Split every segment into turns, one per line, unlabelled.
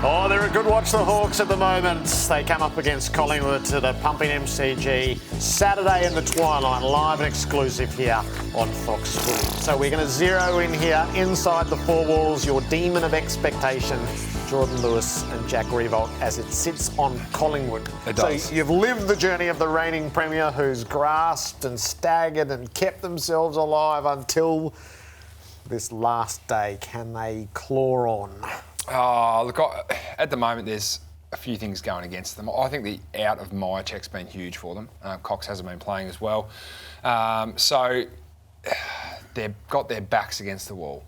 Oh, they're a good watch, the Hawks, at the moment. They come up against Collingwood to the pumping MCG Saturday in the twilight, live and exclusive here on Fox Footy. So we're going to zero in here inside the four walls, your demon of expectation, Jordan Lewis and Jack Riewoldt, as it sits on Collingwood.
It does.
So you've lived the journey of the reigning Premier, who's grasped and staggered and kept themselves alive until this last day. Can they claw on?
Oh, look, at the moment there's a few things going against them. I think the out of my check's been huge for them. Cox hasn't been playing as well. So they've got their backs against the wall.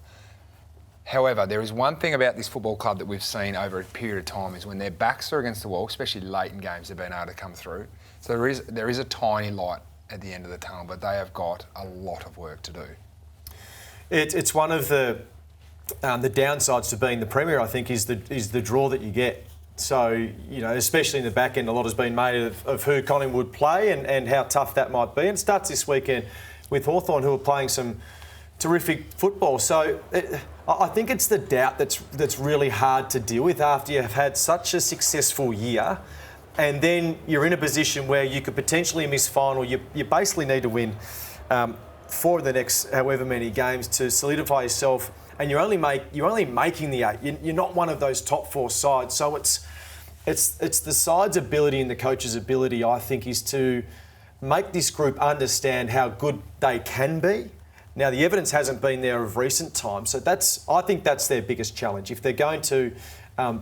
However, there is one thing about this football club that we've seen over a period of time is when their backs are against the wall, especially late in games, they've been able to come through. So there is a tiny light at the end of the tunnel, but they have got a lot of work to do.
It's one of the downsides to being the Premier, I think, is the draw that you get. So, you know, especially in the back end, a lot has been made of who Collingwood play and how tough that might be. And it starts this weekend with Hawthorn, who are playing some terrific football. So I think it's the doubt that's really hard to deal with after you have had such a successful year, and then you're in a position where you could potentially miss final. You basically need to win 4 of the next however many games to solidify yourself. And you're only making the 8. You're not one of those top 4 sides. So it's the side's ability and the coach's ability, I think, is to make this group understand how good they can be. Now, the evidence hasn't been there of recent times, so I think that's their biggest challenge. If they're going to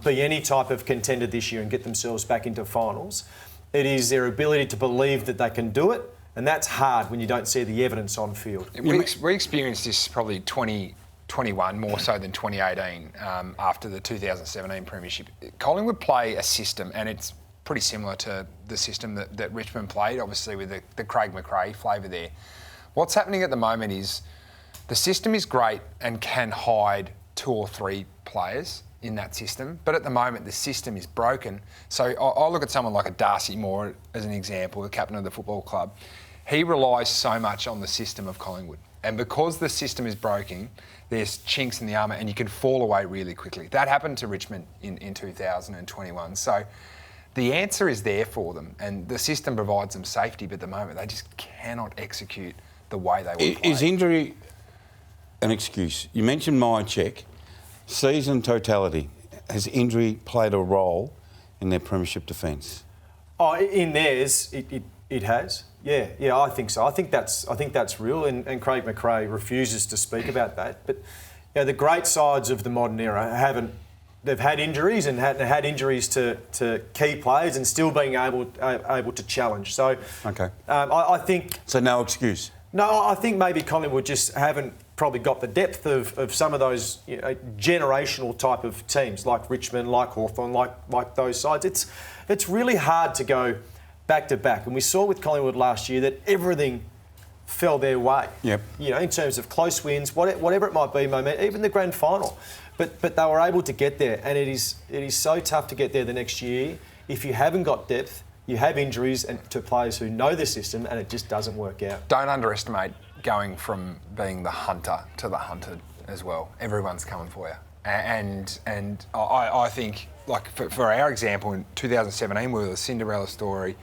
be any type of contender this year and get themselves back into finals, it is their ability to believe that they can do it, and that's hard when you don't see the evidence on field.
We experienced this probably 2021 more so than 2018 after the 2017 Premiership. Collingwood play a system, and it's pretty similar to the system that Richmond played, obviously with the Craig McRae flavour there. What's happening at the moment is the system is great and can hide 2 or 3 players in that system, but at the moment the system is broken. So I look at someone like a Darcy Moore as an example, the captain of the football club. He relies so much on the system of Collingwood. And because the system is broken, there's chinks in the armour and you can fall away really quickly. That happened to Richmond in 2021. So the answer is there for them, and the system provides them safety, but at the moment they just cannot execute the way they want to play.
Is injury an excuse? You mentioned my check. Season totality. Has injury played a role in their premiership defence?
Oh, in theirs, it has. Yeah, I think so. I think that's real, and Craig McRae refuses to speak about that. But you know, the great sides of the modern era they've had injuries and had injuries to key players and still being able to challenge. So,
okay,
I think
so. No excuse.
No, I think maybe Collingwood just haven't probably got the depth of some of those generational type of teams like Richmond, like Hawthorn, like those sides. It's really hard to go back to back, and we saw with Collingwood last year that everything fell their way.
Yep.
You know, in terms of close wins, whatever it might be, even the grand final. But they were able to get there, and it is so tough to get there the next year if you haven't got depth. You have injuries and to players who know the system, and it just doesn't work out.
Don't underestimate going from being the hunter to the hunted as well. Everyone's coming for you. And I think, like, for our example, in 2017, we were the Cinderella story,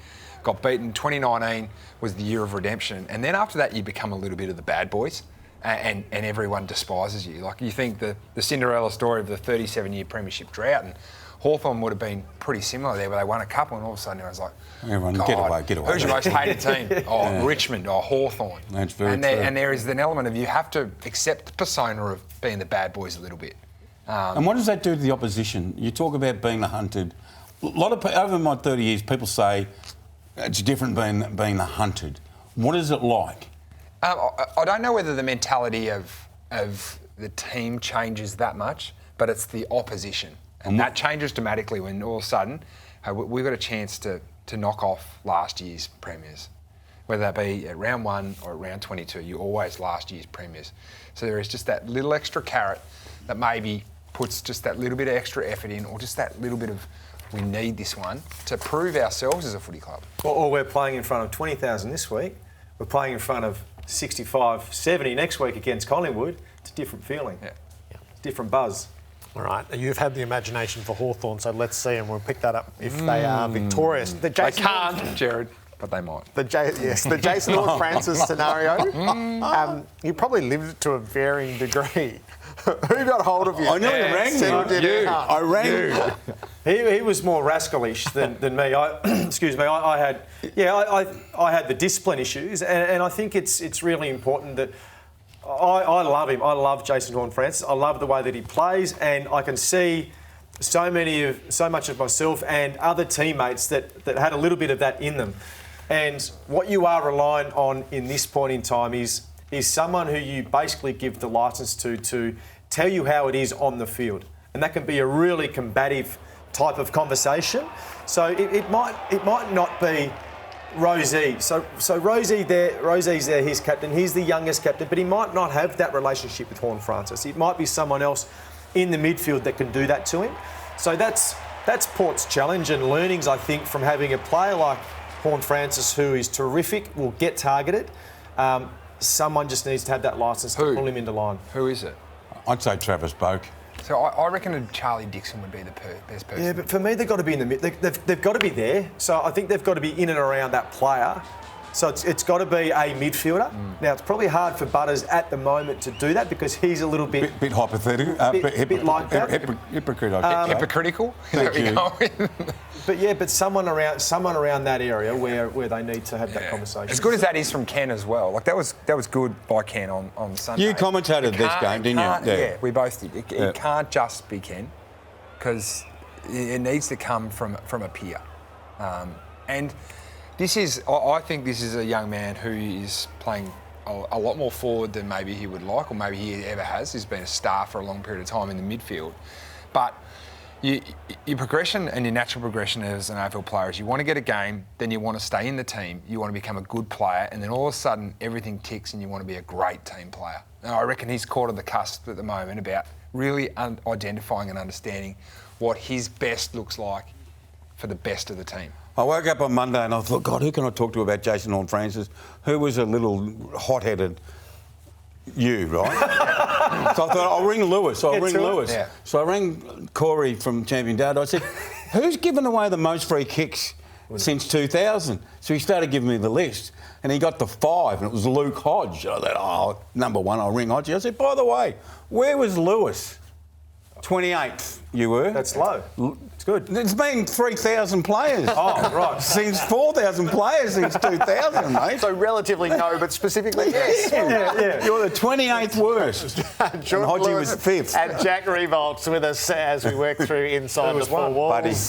got beaten. 2019 was the year of redemption. And then after that, you become a little bit of the bad boys, and everyone despises you. Like, you think the Cinderella story of the 37-year premiership drought, and Hawthorn would have been pretty similar there, where they won a couple and all of a sudden everyone's like,
everyone,
God,
get away.
Who's your most hated team? Oh, yeah. Richmond or Hawthorn.
That's very true.
And there is an element of you have to accept the persona of being the bad boys a little bit.
And what does that do to the opposition? You talk about being the hunted. A lot of over my 30 years, people say it's different being the hunted. What is it like?
I don't know whether the mentality of the team changes that much, but it's the opposition. And that changes dramatically when all of a sudden we've got a chance to knock off last year's premiers. Whether that be at round 1 or at round 22, you're always last year's premiers. So there is just that little extra carrot that maybe puts just that little bit of extra effort in, or just that little bit of, we need this one to prove ourselves as a footy club.
Or we're playing in front of 20,000 this week. We're playing in front of 65, 70 next week against Collingwood. It's a different feeling.
Yeah.
Different buzz.
All right, you've had the imagination for Hawthorn, so let's see, and we'll pick that up if they are victorious.
They can't, Jared, but they might.
The Jason Horne-Francis scenario, you probably lived it to a varying degree. Who got hold of you?
I nearly rang you. I rang you.
He was more rascalish than me. Excuse me. I had the discipline issues, and I think it's really important that I love him. I love Jason Horne-Francis. I love the way that he plays, and I can see so much of myself and other teammates that had a little bit of that in them. And what you are relying on in this point in time is someone who you basically give the licence to tell you how it is on the field, and that can be a really combative type of conversation. So it might not be Rosie. So Rosie's there, his captain. He's the youngest captain, but he might not have that relationship with Horne-Francis. It might be someone else in the midfield that can do that to him. So that's Port's challenge and learnings, I think, from having a player like Horne-Francis who is terrific, will get targeted. Someone just needs to have that licence to pull him into line.
Who is it?
I'd say Travis Boak.
So I reckon Charlie Dixon would be the best person.
Yeah, but for me, they've got to be in the mid. They've got to be there. So I think they've got to be in and around that player. So it's got to be a midfielder. Now, it's probably hard for Butters at the moment to do that because he's a little bit
hypothetical.
bit like that.
Hypocritical?
But someone around that area where they need to have that conversation.
As good as that is from Ken as well. Like that was good by Ken on Sunday.
You commentated this game, didn't you?
Yeah, we both did. It can't just be Ken because it needs to come from a peer. And I think this is a young man who is playing a lot more forward than maybe he would like, or maybe he ever has. He's been a star for a long period of time in the midfield. But your progression and your natural progression as an AFL player is you want to get a game, then you want to stay in the team, you want to become a good player, and then all of a sudden everything ticks and you want to be a great team player. And I reckon he's caught on the cusp at the moment about really identifying and understanding what his best looks like for the best of the team.
I woke up on Monday and I thought, God, who can I talk to about Jason Horne-Francis? Who was a little hot-headed you, right? So I thought, I'll ring Lewis.
Yeah.
So I rang Corey from Champion Dad. I said, who's given away the most free kicks since 2000? So he started giving me the list. And he got to 5, and it was Luke Hodge. I thought, number 1, I'll ring Hodge. I said, by the way, where was Lewis? 28th, you were.
That's low. It's good.
It's been 3,000 players.
Oh, right.
Since 4,000 players since 2000, mate.
So relatively no, but specifically yes.
Yeah.
You're the 28th worst.
Jordan
Hodgie
Lewis
was 5th.
And Jack Riewoldt with us as we work through Inside the Four Walls.
Buddy.